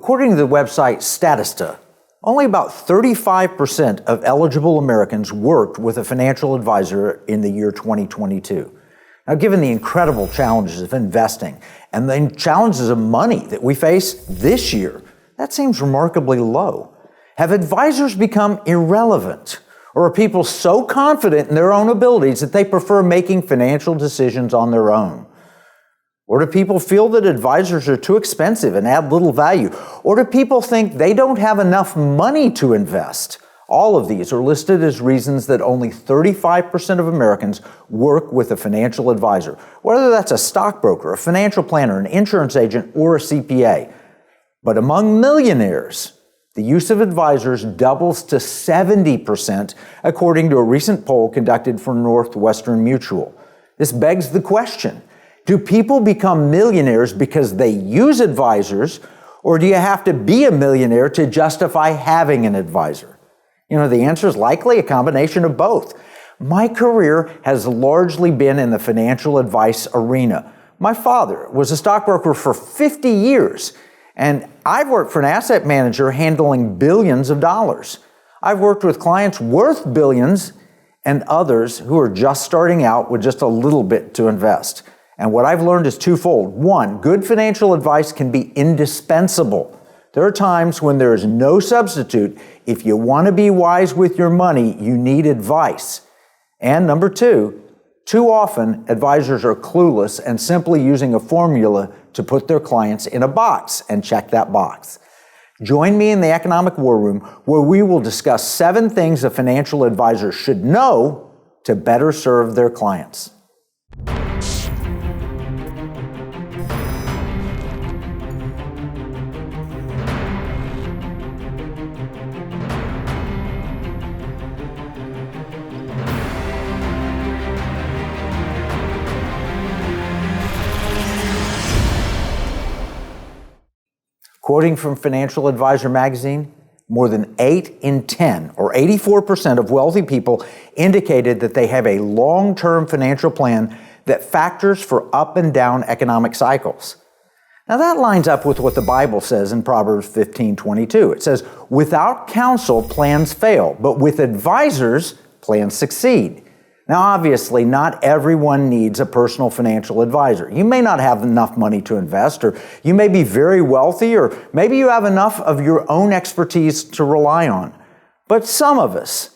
According to the website Statista, only about 35% of eligible Americans worked with a financial advisor in the year 2022. Now, given the incredible challenges of investing and the challenges of money that we face this year, that seems remarkably low. Have advisors become irrelevant? Or are people so confident in their own abilities that they prefer making financial decisions on their own? Or do people feel that advisors are too expensive and add little value? Or do people think they don't have enough money to invest? All of these are listed as reasons that only 35% of Americans work with a financial advisor, whether that's a stockbroker, a financial planner, an insurance agent, or a CPA. But among millionaires, the use of advisors doubles to 70%, according to a recent poll conducted for Northwestern Mutual. This begs the question, do people become millionaires because they use advisors, or do you have to be a millionaire to justify having an advisor? The answer is likely a combination of both. My career has largely been in the financial advice arena. My father was a stockbroker for 50 years, and I've worked for an asset manager handling billions of dollars. I've worked with clients worth billions and others who are just starting out with just a little bit to invest. And what I've learned is twofold. One, good financial advice can be indispensable. There are times when there is no substitute. If you want to be wise with your money, you need advice. And number two, too often advisors are clueless and simply using a formula to put their clients in a box and check that box. Join me in the Economic War Room, where we will discuss 7 things a financial advisor should know to better serve their clients. Quoting from Financial Advisor magazine, more than 8 in 10, or 84% of wealthy people indicated that they have a long-term financial plan that factors for up and down economic cycles. Now that lines up with what the Bible says in Proverbs 15:22. It says, "Without counsel, plans fail, but with advisors, plans succeed." Now, obviously, not everyone needs a personal financial advisor. You may not have enough money to invest, or you may be very wealthy, or maybe you have enough of your own expertise to rely on. But some of us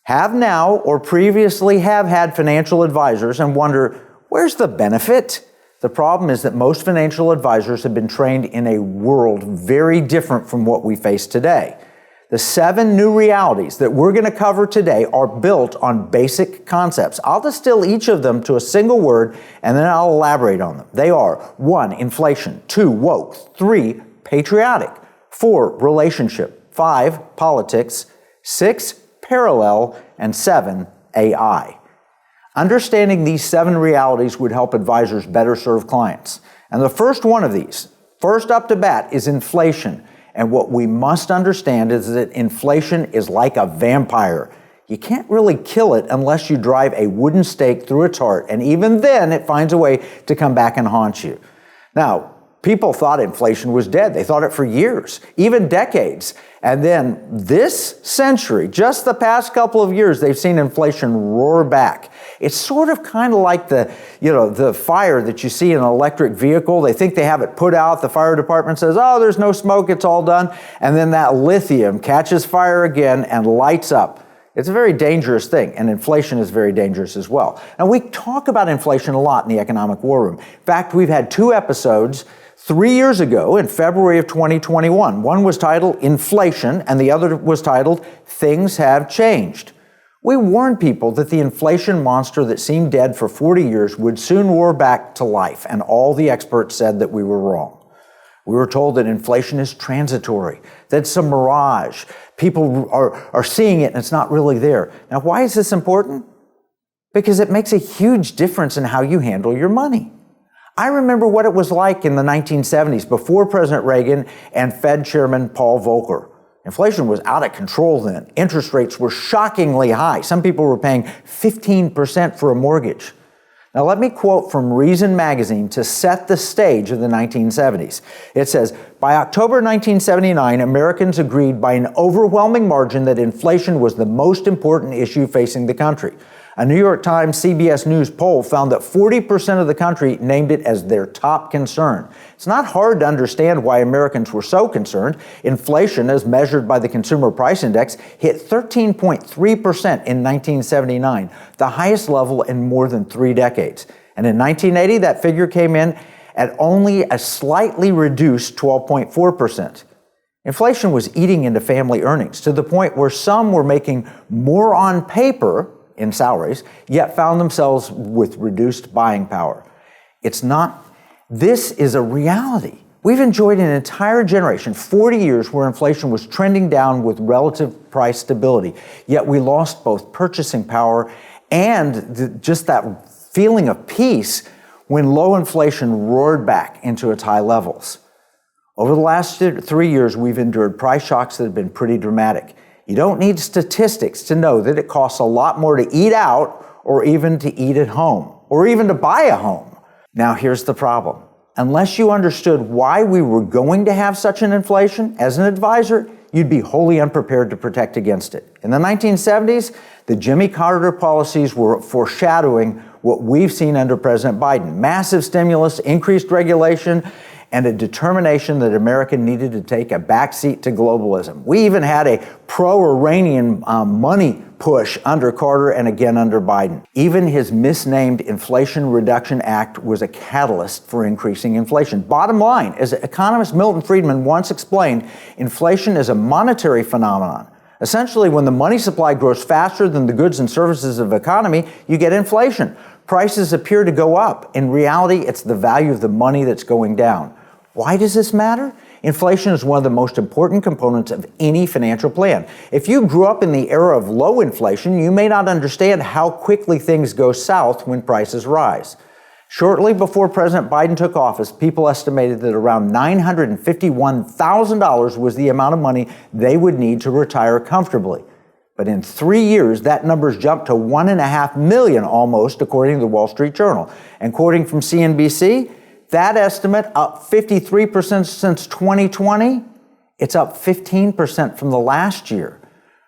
have now or previously have had financial advisors and wonder, where's the benefit? The problem is that most financial advisors have been trained in a world very different from what we face today. The 7 new realities that we're going to cover today are built on basic concepts. I'll distill each of them to a single word, and then I'll elaborate on them. They are 1, inflation; 2, woke; 3, patriotic; 4, relationship; 5, politics; 6, parallel; and 7, AI. Understanding these 7 realities would help advisors better serve clients. And the first one of these, first up to bat, is inflation. And what we must understand is that inflation is like a vampire. You can't really kill it unless you drive a wooden stake through its heart, and even then it finds a way to come back and haunt you. Now, people thought inflation was dead. They thought it for years, even decades. And then this century, just the past couple of years, they've seen inflation roar back. It's sort of kind of like the fire that you see in an electric vehicle. They think they have it put out. The fire department says, oh, there's no smoke, it's all done. And then that lithium catches fire again and lights up. It's a very dangerous thing, and inflation is very dangerous as well. Now, we talk about inflation a lot in the Economic War Room. In fact, we've had 2 episodes 3 years ago in February of 2021. One was titled Inflation, and the other was titled Things Have Changed. We warned people that the inflation monster that seemed dead for 40 years would soon roar back to life, and all the experts said that we were wrong. We were told that inflation is transitory, that it's a mirage. People are seeing it and it's not really there. Now, why is this important? Because it makes a huge difference in how you handle your money. I remember what it was like in the 1970s before President Reagan and Fed Chairman Paul Volcker. Inflation was out of control then. Interest rates were shockingly high. Some people were paying 15% for a mortgage. Now let me quote from Reason magazine to set the stage of the 1970s. It says, by October 1979, Americans agreed by an overwhelming margin that inflation was the most important issue facing the country. A New York Times CBS News poll found that 40% of the country named it as their top concern. It's not hard to understand why Americans were so concerned. Inflation, as measured by the Consumer Price Index, hit 13.3% in 1979, the highest level in more than 3 decades. And in 1980, that figure came in at only a slightly reduced 12.4%. Inflation was eating into family earnings to the point where some were making more on paper in salaries, yet found themselves with reduced buying power. This is a reality. We've enjoyed an entire generation, 40 years, where inflation was trending down with relative price stability, yet we lost both purchasing power and just that feeling of peace when low inflation roared back into its high levels. Over the last 3 years, we've endured price shocks that have been pretty dramatic. You don't need statistics to know that it costs a lot more to eat out or even to eat at home or even to buy a home. Now here's the problem. Unless you understood why we were going to have such an inflation, as an advisor, you'd be wholly unprepared to protect against it. In the 1970s, the Jimmy Carter policies were foreshadowing what we've seen under President Biden. Massive stimulus, increased regulation, and a determination that America needed to take a backseat to globalism. We even had a pro-Iranian money push under Carter and again under Biden. Even his misnamed Inflation Reduction Act was a catalyst for increasing inflation. Bottom line, as economist Milton Friedman once explained, inflation is a monetary phenomenon. Essentially, when the money supply grows faster than the goods and services of the economy, you get inflation. Prices appear to go up. In reality, it's the value of the money that's going down. Why does this matter? Inflation is one of the most important components of any financial plan. If you grew up in the era of low inflation, you may not understand how quickly things go south when prices rise. Shortly before President Biden took office, people estimated that around $951,000 was the amount of money they would need to retire comfortably. But in 3 years, that number's jumped to $1.5 million almost, according to the Wall Street Journal. And quoting from CNBC, that estimate up 53% since 2020. It's up 15% from the last year.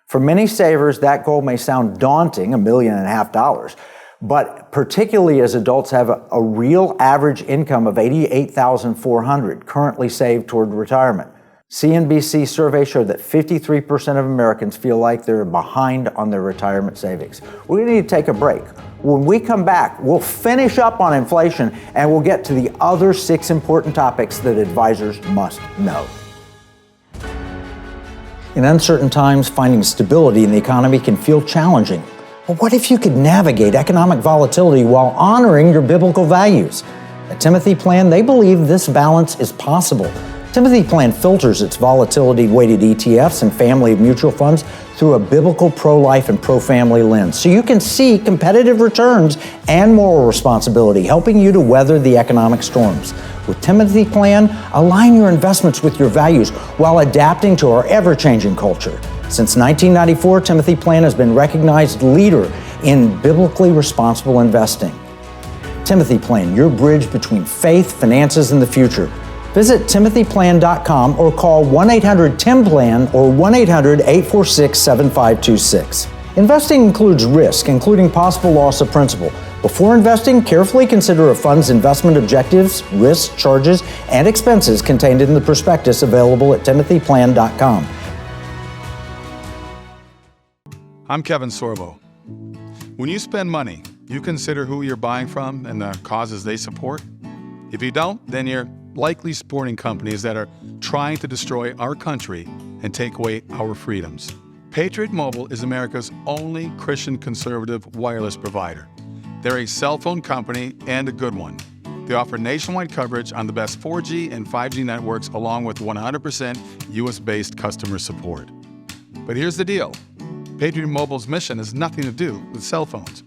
For many savers, that goal may sound daunting, $1.5 million, but particularly as adults have a real average income of $88,400 currently saved toward retirement. CNBC survey showed that 53% of Americans feel like they're behind on their retirement savings. We're going to need to take a break. When we come back, we'll finish up on inflation and we'll get to the other 6 important topics that advisors must know. In uncertain times, finding stability in the economy can feel challenging. But what if you could navigate economic volatility while honoring your biblical values? At Timothy Plan, they believe this balance is possible. Timothy Plan filters its volatility-weighted ETFs and family of mutual funds through a biblical pro-life and pro-family lens, so you can see competitive returns and moral responsibility, helping you to weather the economic storms. With Timothy Plan, align your investments with your values while adapting to our ever-changing culture. Since 1994, Timothy Plan has been recognized leader in biblically responsible investing. Timothy Plan, your bridge between faith, finances, and the future. Visit timothyplan.com or call 1-800-TIM-PLAN or 1-800-846-7526. Investing includes risk, including possible loss of principal. Before investing, carefully consider a fund's investment objectives, risks, charges, and expenses contained in the prospectus available at timothyplan.com. I'm Kevin Sorbo. When you spend money, you consider who you're buying from and the causes they support. If you don't, then you're likely supporting companies that are trying to destroy our country and take away our freedoms. Patriot Mobile is America's only Christian conservative wireless provider. They're a cell phone company and a good one. They offer nationwide coverage on the best 4G and 5G networks along with 100% US-based customer support. But here's the deal. Patriot Mobile's mission has nothing to do with cell phones.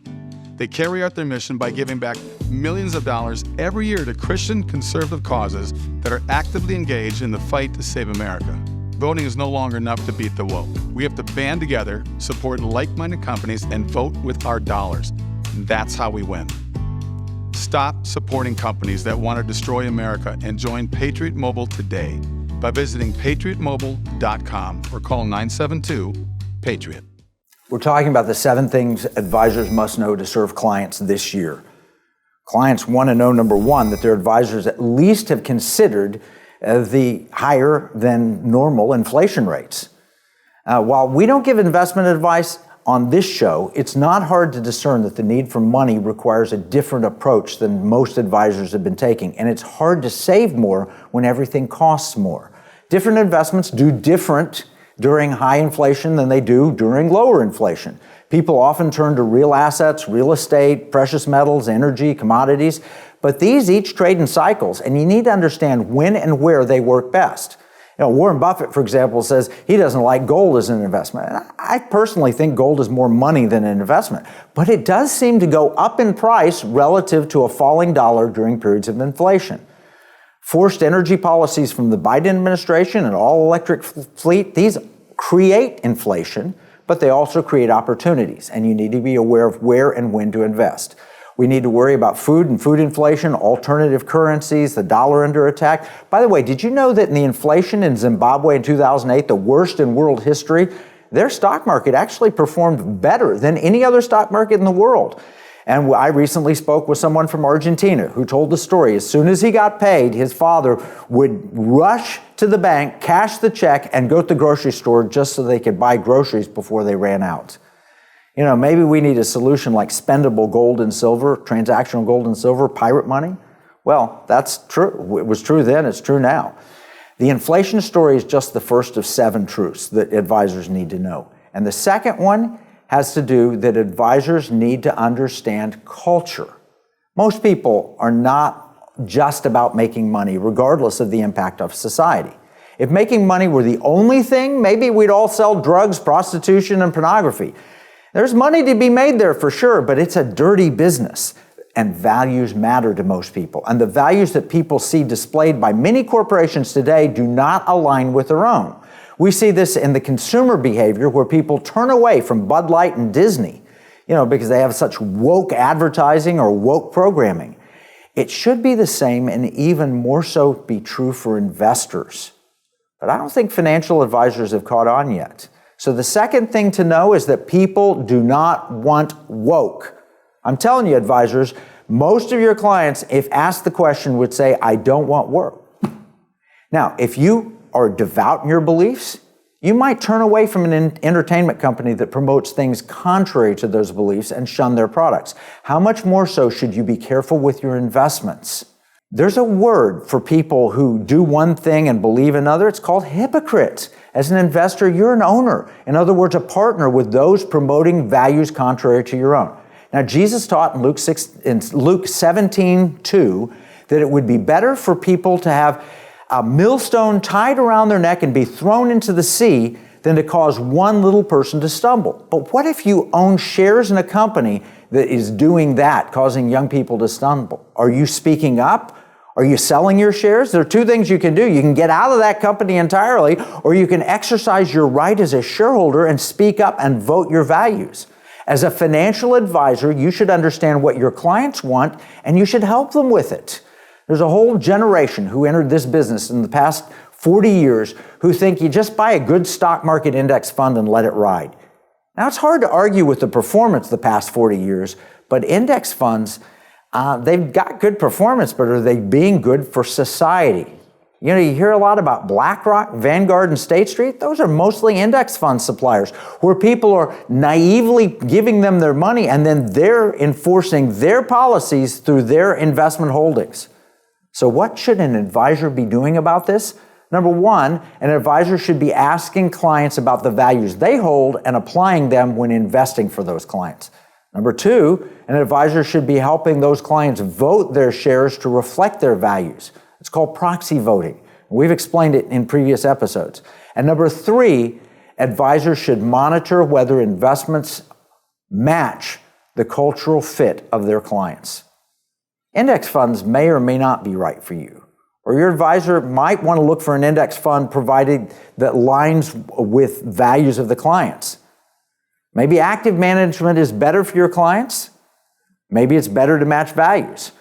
They carry out their mission by giving back millions of dollars every year to Christian conservative causes that are actively engaged in the fight to save America. Voting is no longer enough to beat the woke. We have to band together, support like-minded companies, and vote with our dollars. That's how we win. Stop supporting companies that want to destroy America and join Patriot Mobile today by visiting patriotmobile.com or call 972-PATRIOT. We're talking about the 7 things advisors must know to serve clients this year. Clients want to know, number 1, that their advisors at least have considered the higher than normal inflation rates. While we don't give investment advice on this show, it's not hard to discern that the need for money requires a different approach than most advisors have been taking, and it's hard to save more when everything costs more. Different investments do different during high inflation than they do during lower inflation. People often turn to real assets, real estate, precious metals, energy, commodities, but these each trade in cycles, and you need to understand when and where they work best. Warren Buffett, for example, says he doesn't like gold as an investment. And I personally think gold is more money than an investment, but it does seem to go up in price relative to a falling dollar during periods of inflation. Forced energy policies from the Biden administration and all-electric fleet, these create inflation, but they also create opportunities, and you need to be aware of where and when to invest. We need to worry about food and food inflation, alternative currencies, the dollar under attack. By the way, did you know that in the inflation in Zimbabwe in 2008, the worst in world history, their stock market actually performed better than any other stock market in the world? And I recently spoke with someone from Argentina who told the story. As soon as he got paid, his father would rush to the bank, cash the check, and go to the grocery store just so they could buy groceries before they ran out. Maybe we need a solution like spendable gold and silver, transactional gold and silver, pirate money. Well, that's true. It was true then, it's true now. The inflation story is just the first of 7 truths that advisors need to know. And the second one has to do that advisors need to understand culture. Most people are not just about making money, regardless of the impact of society. If making money were the only thing, maybe we'd all sell drugs, prostitution, and pornography. There's money to be made there for sure, but it's a dirty business. And values matter to most people. And the values that people see displayed by many corporations today do not align with their own. We see this in the consumer behavior where people turn away from Bud Light and Disney, because they have such woke advertising or woke programming. It should be the same and even more so be true for investors. But I don't think financial advisors have caught on yet. So the second thing to know is that people do not want woke. I'm telling you, advisors, most of your clients, if asked the question, would say, I don't want woke. Now, if you are devout in your beliefs, you might turn away from an entertainment company that promotes things contrary to those beliefs and shun their products. How much more so should you be careful with your investments? There's a word for people who do one thing and believe another. It's called hypocrites. As an investor, you're an owner. In other words, a partner with those promoting values contrary to your own. Now, Jesus taught in Luke 17:2 that it would be better for people to have a millstone tied around their neck and be thrown into the sea than to cause one little person to stumble. But what if you own shares in a company that is doing that, causing young people to stumble? Are you speaking up? Are you selling your shares? There are 2 things you can do. You can get out of that company entirely, or you can exercise your right as a shareholder and speak up and vote your values. As a financial advisor, you should understand what your clients want, and you should help them with it. There's a whole generation who entered this business in the past 40 years who think you just buy a good stock market index fund and let it ride. Now, it's hard to argue with the performance the past 40 years, but index funds, they've got good performance, but are they being good for society? You hear a lot about BlackRock, Vanguard, and State Street. Those are mostly index fund suppliers where people are naively giving them their money and then they're enforcing their policies through their investment holdings. So what should an advisor be doing about this? Number 1, an advisor should be asking clients about the values they hold and applying them when investing for those clients. Number 2, an advisor should be helping those clients vote their shares to reflect their values. It's called proxy voting. We've explained it in previous episodes. And number 3, advisors should monitor whether investments match the cultural fit of their clients. Index funds may or may not be right for you. Or your advisor might want to look for an index fund provided that aligns with values of the clients. Maybe active management is better for your clients. Maybe it's better to match values.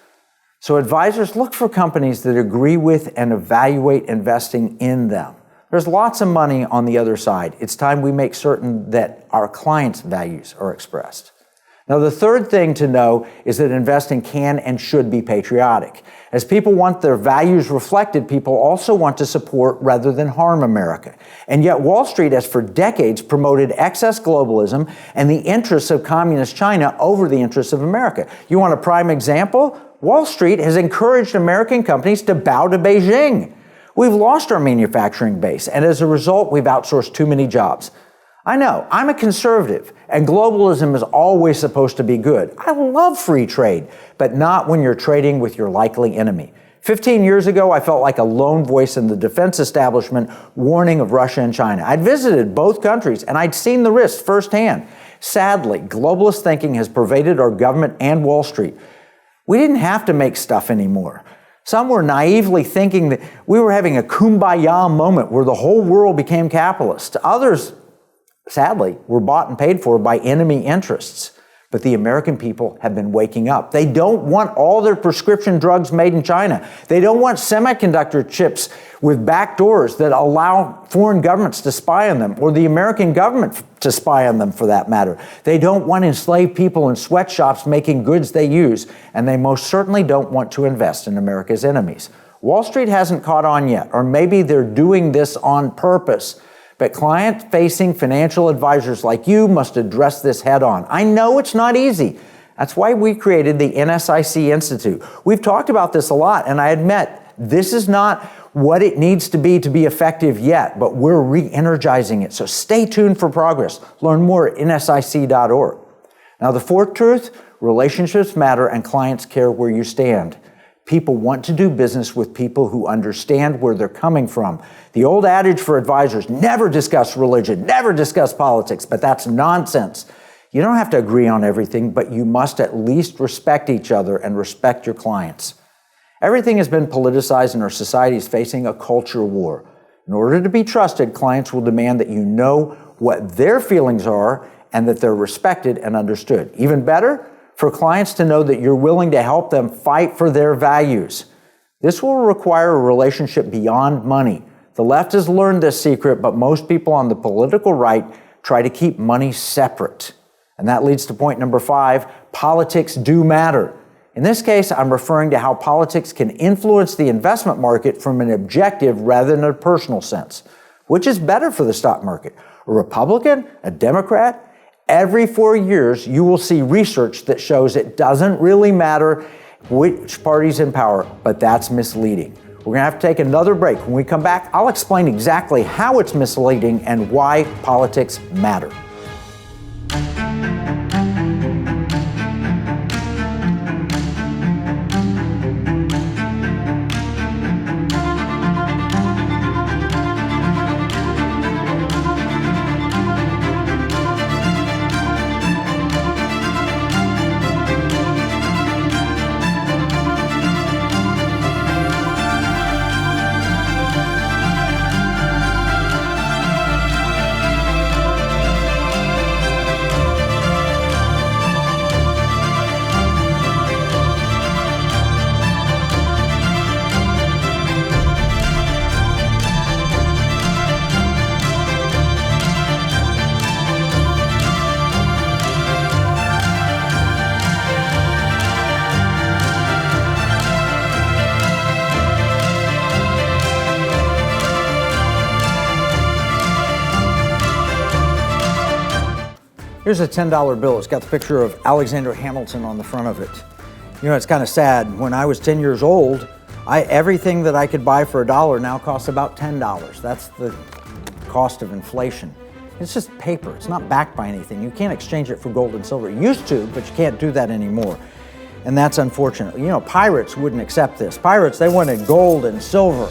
So advisors look for companies that agree with and evaluate investing in them. There's lots of money on the other side. It's time we make certain that our clients' values are expressed. Now, the third thing to know is that investing can and should be patriotic. As people want their values reflected, people also want to support rather than harm America. And yet Wall Street has for decades promoted excess globalism and the interests of communist China over the interests of America. You want a prime example? Wall Street has encouraged American companies to bow to Beijing. We've lost our manufacturing base, and as a result, we've outsourced too many jobs. I know, I'm a conservative, and globalism is always supposed to be good. I love free trade, but not when you're trading with your likely enemy. 15 years ago, I felt like a lone voice in the defense establishment warning of Russia and China. I'd visited both countries, and I'd seen the risks firsthand. Sadly, globalist thinking has pervaded our government and Wall Street. We didn't have to make stuff anymore. Some were naively thinking that we were having a kumbaya moment where the whole world became capitalist. Others, sadly, were bought and paid for by enemy interests. But the American people have been waking up. They don't want all their prescription drugs made in China. They don't want semiconductor chips with back doors that allow foreign governments to spy on them, or the American government to spy on them for that matter. They don't want enslaved people in sweatshops making goods they use, and they most certainly don't want to invest in America's enemies. Wall Street hasn't caught on yet, or maybe they're doing this on purpose. But client-facing financial advisors like you must address this head-on. I know it's not easy. That's why we created the NSIC Institute. We've talked about this a lot, and I admit this is not what it needs to be effective yet, but we're re-energizing it. So stay tuned for progress. Learn more at nsic.org. Now, the fourth truth, relationships matter and clients care where you stand. People want to do business with people who understand where they're coming from. The old adage for advisors, never discuss religion, never discuss politics, but that's nonsense. You don't have to agree on everything, but you must at least respect each other and respect your clients. Everything has been politicized and our society is facing a culture war. In order to be trusted, clients will demand that you know what their feelings are and that they're respected and understood. Even better, for clients to know that you're willing to help them fight for their values. This will require a relationship beyond money. The left has learned this secret, but most people on the political right try to keep money separate. And that leads to point number 5, politics do matter. In this case, I'm referring to how politics can influence the investment market from an objective rather than a personal sense. Which is better for the stock market? A Republican? A Democrat? Every 4 years, you will see research that shows it doesn't really matter which party's in power, but that's misleading. We're going to have to take another break. When we come back, I'll explain exactly how it's misleading and why politics matter. Here's a $10 bill. It's got the picture of Alexander Hamilton on the front of it. You know, it's kind of sad. When I was 10 years old, everything that I could buy for $1 now costs about $10. That's the cost of inflation. It's just paper. It's not backed by anything. You can't exchange it for gold and silver. You used to, but you can't do that anymore. And that's unfortunate. You know, pirates wouldn't accept this. Pirates, they wanted gold and silver.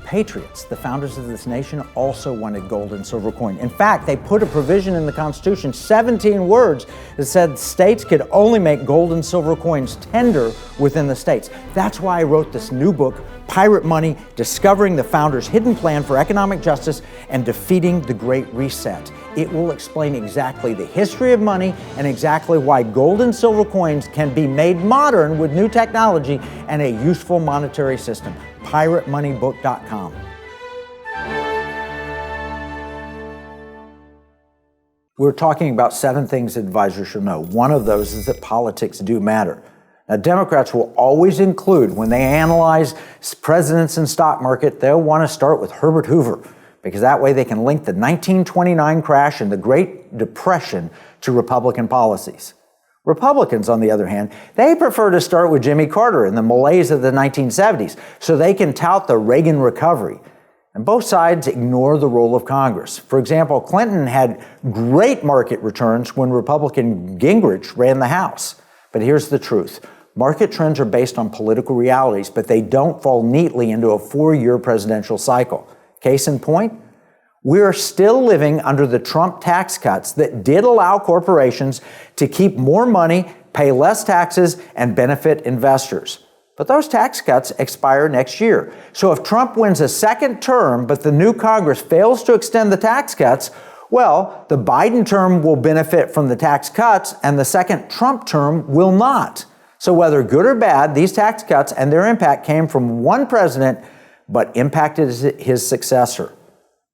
Patriots, the founders of this nation, also wanted gold and silver coin. In fact, they put a provision in the Constitution, 17 words, that said states could only make gold and silver coins tender within the states. That's why I wrote this new book, Pirate Money, Discovering the Founders' Hidden Plan for Economic Justice and Defeating the Great Reset. It will explain exactly the history of money and exactly why gold and silver coins can be made modern with new technology and a useful monetary system. PirateMoneyBook.com. We're talking about 7 things advisors should know. One of those is that politics do matter. Now, Democrats will always include, when they analyze presidents and stock market, they'll want to start with Herbert Hoover, because that way they can link the 1929 crash and the Great Depression to Republican policies. Republicans, on the other hand, they prefer to start with Jimmy Carter and the malaise of the 1970s, so they can tout the Reagan recovery. And both sides ignore the role of Congress. For example, Clinton had great market returns when Republican Gingrich ran the House. But here's the truth. Market trends are based on political realities, but they don't fall neatly into a 4-year presidential cycle. Case in point, we are still living under the Trump tax cuts that did allow corporations to keep more money, pay less taxes, and benefit investors. But those tax cuts expire next year. So if Trump wins a second term, but the new Congress fails to extend the tax cuts, well, the Biden term will benefit from the tax cuts and the second Trump term will not. So whether good or bad, these tax cuts and their impact came from one president, but impacted his successor.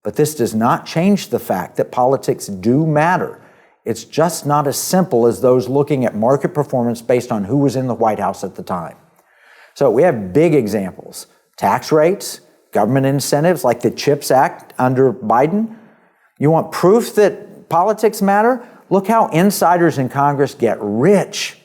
But this does not change the fact that politics do matter. It's just not as simple as those looking at market performance based on who was in the White House at the time. So we have big examples. Tax rates, government incentives like the CHIPS Act under Biden. You want proof that politics matter? Look how insiders in Congress get rich.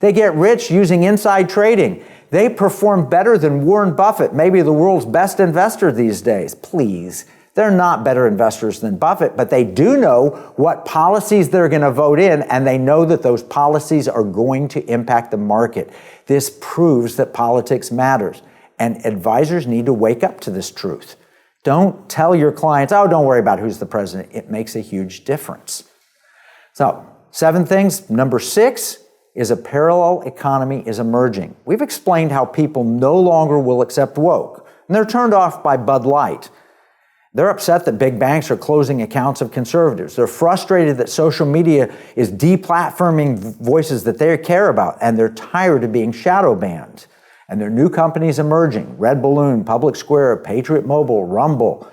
They get rich using inside trading. They perform better than Warren Buffett, maybe the world's best investor these days. Please, they're not better investors than Buffett, but they do know what policies they're going to vote in, and they know that those policies are going to impact the market. This proves that politics matters, and advisors need to wake up to this truth. Don't tell your clients, oh, don't worry about who's the president. It makes a huge difference. So, 7 things. Number 6 is a parallel economy is emerging. We've explained how people no longer will accept woke, and they're turned off by Bud Light. They're upset that big banks are closing accounts of conservatives. They're frustrated that social media is deplatforming voices that they care about, and they're tired of being shadow banned. And there are new companies emerging, Red Balloon, Public Square, Patriot Mobile, Rumble.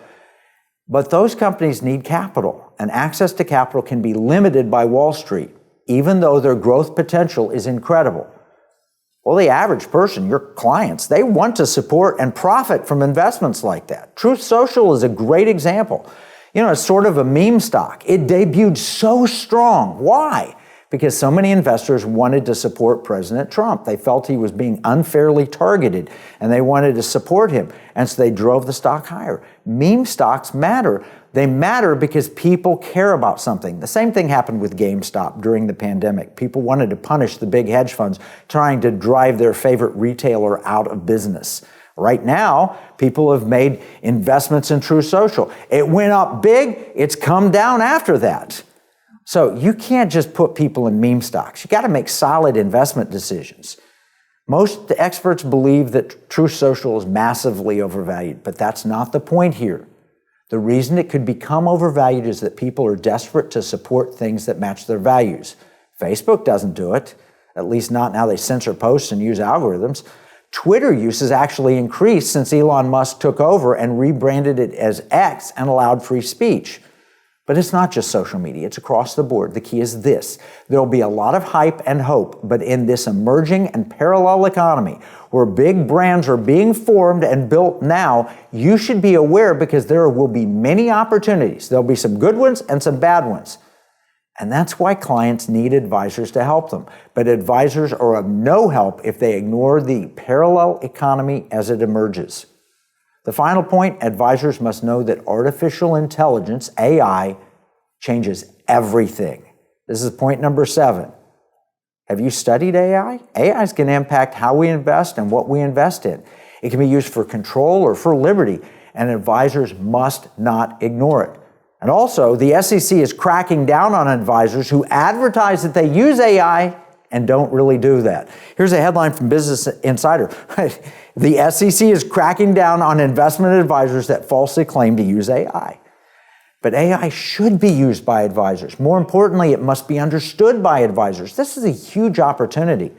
But those companies need capital, and access to capital can be limited by Wall Street, even though their growth potential is incredible. Well, the average person, your clients, they want to support and profit from investments like that. Truth Social is a great example. You know, it's sort of a meme stock. It debuted so strong. Why? Because so many investors wanted to support President Trump. They felt he was being unfairly targeted, and they wanted to support him. And so they drove the stock higher. Meme stocks matter. They matter because people care about something. The same thing happened with GameStop during the pandemic. People wanted to punish the big hedge funds trying to drive their favorite retailer out of business. Right now, people have made investments in Truth Social. It went up big. It's come down after that. So you can't just put people in meme stocks. You got to make solid investment decisions. Most experts believe that Truth Social is massively overvalued, but that's not the point here. The reason it could become overvalued is that people are desperate to support things that match their values. Facebook doesn't do it, at least not now they censor posts and use algorithms. Twitter use has actually increased since Elon Musk took over and rebranded it as X and allowed free speech. But it's not just social media, it's across the board. The key is this. There'll be a lot of hype and hope, but in this emerging and parallel economy where big brands are being formed and built now, you should be aware because there will be many opportunities. There'll be some good ones and some bad ones. And that's why clients need advisors to help them. But advisors are of no help if they ignore the parallel economy as it emerges. The final point, advisors must know that artificial intelligence, AI, changes everything. This is point number 7. Have you studied AI? AI is going to impact how we invest and what we invest in. It can be used for control or for liberty, and advisors must not ignore it. And also, the SEC is cracking down on advisors who advertise that they use AI and don't really do that. Here's a headline from Business Insider. The SEC is cracking down on investment advisors that falsely claim to use AI. But AI should be used by advisors. More importantly, it must be understood by advisors. This is a huge opportunity.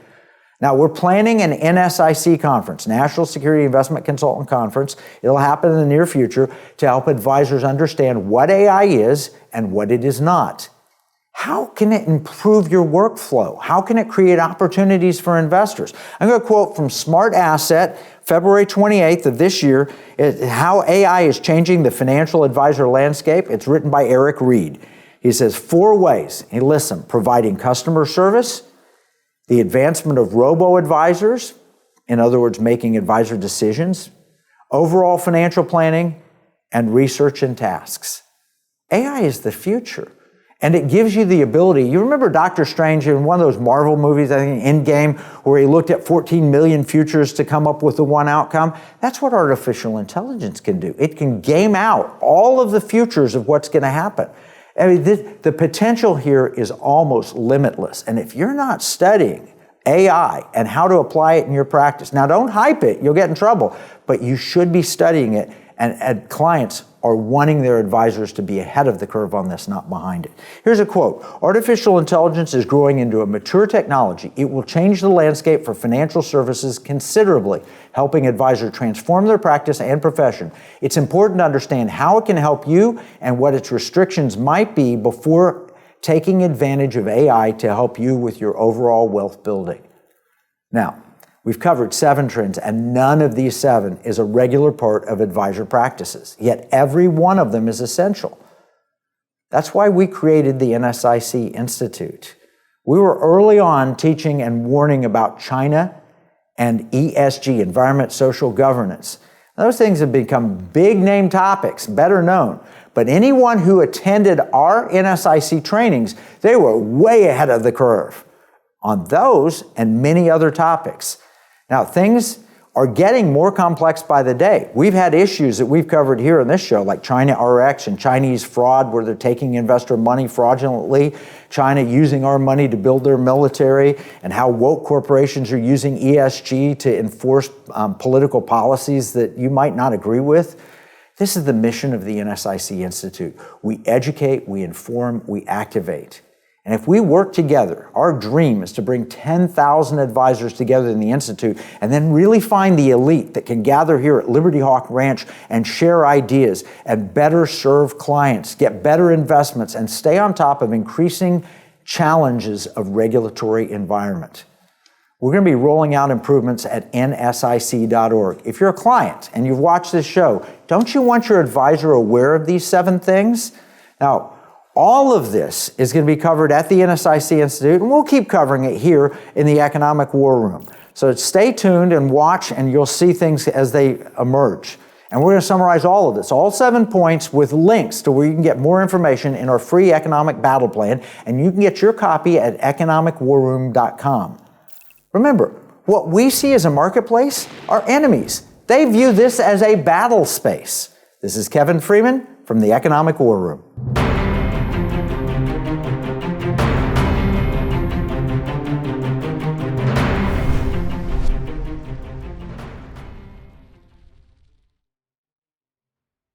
Now, we're planning an NSIC conference, National Security Investment Consultant Conference. It'll happen in the near future to help advisors understand what AI is and what it is not. How can it improve your workflow? How can it create opportunities for investors? I'm going to quote from Smart Asset, February 28th of this year, how AI is changing the financial advisor landscape. It's written by Eric Reed. He says 4 ways. He lists them: providing customer service, the advancement of robo-advisors, in other words, making advisor decisions, overall financial planning, and research and tasks. AI is the future. And it gives you the ability. You remember Doctor Strange in one of those Marvel movies, I think Endgame, where he looked at 14 million futures to come up with the one outcome? That's what artificial intelligence can do. It can game out all of the futures of what's going to happen. I mean, the potential here is almost limitless. And if you're not studying AI and how to apply it in your practice, now don't hype it, you'll get in trouble, but you should be studying it, and clients are wanting their advisors to be ahead of the curve on this, not behind it. Here's a quote: artificial intelligence is growing into a mature technology. It will change the landscape for financial services considerably, helping advisors transform their practice and profession. It's important to understand how it can help you and what its restrictions might be before taking advantage of AI to help you with your overall wealth building. Now, we've covered 7 trends, and none of these 7 is a regular part of advisor practices, yet every one of them is essential. That's why we created the NSIC Institute. We were early on teaching and warning about China and ESG, environment, social governance. Those things have become big name topics, better known. But anyone who attended our NSIC trainings, they were way ahead of the curve on those and many other topics. Now, things are getting more complex by the day. We've had issues that we've covered here in this show, like China RX and Chinese fraud, where they're taking investor money fraudulently, China using our money to build their military, and how woke corporations are using ESG to enforce political policies that you might not agree with. This is the mission of the NSIC Institute. We educate, we inform, we activate. And if we work together, our dream is to bring 10,000 advisors together in the Institute and then really find the elite that can gather here at Liberty Hawk Ranch and share ideas and better serve clients, get better investments, and stay on top of increasing challenges of regulatory environment. We're going to be rolling out improvements at nsic.org. If you're a client and you've watched this show, don't you want your advisor aware of these 7 things? Now, all of this is going to be covered at the NSIC Institute, and we'll keep covering it here in the Economic War Room. So stay tuned and watch, and you'll see things as they emerge. And we're going to summarize all of this, all 7 points, with links to where you can get more information in our free economic battle plan, and you can get your copy at economicwarroom.com. Remember, what we see as a marketplace are enemies. They view this as a battle space. This is Kevin Freeman from the Economic War Room.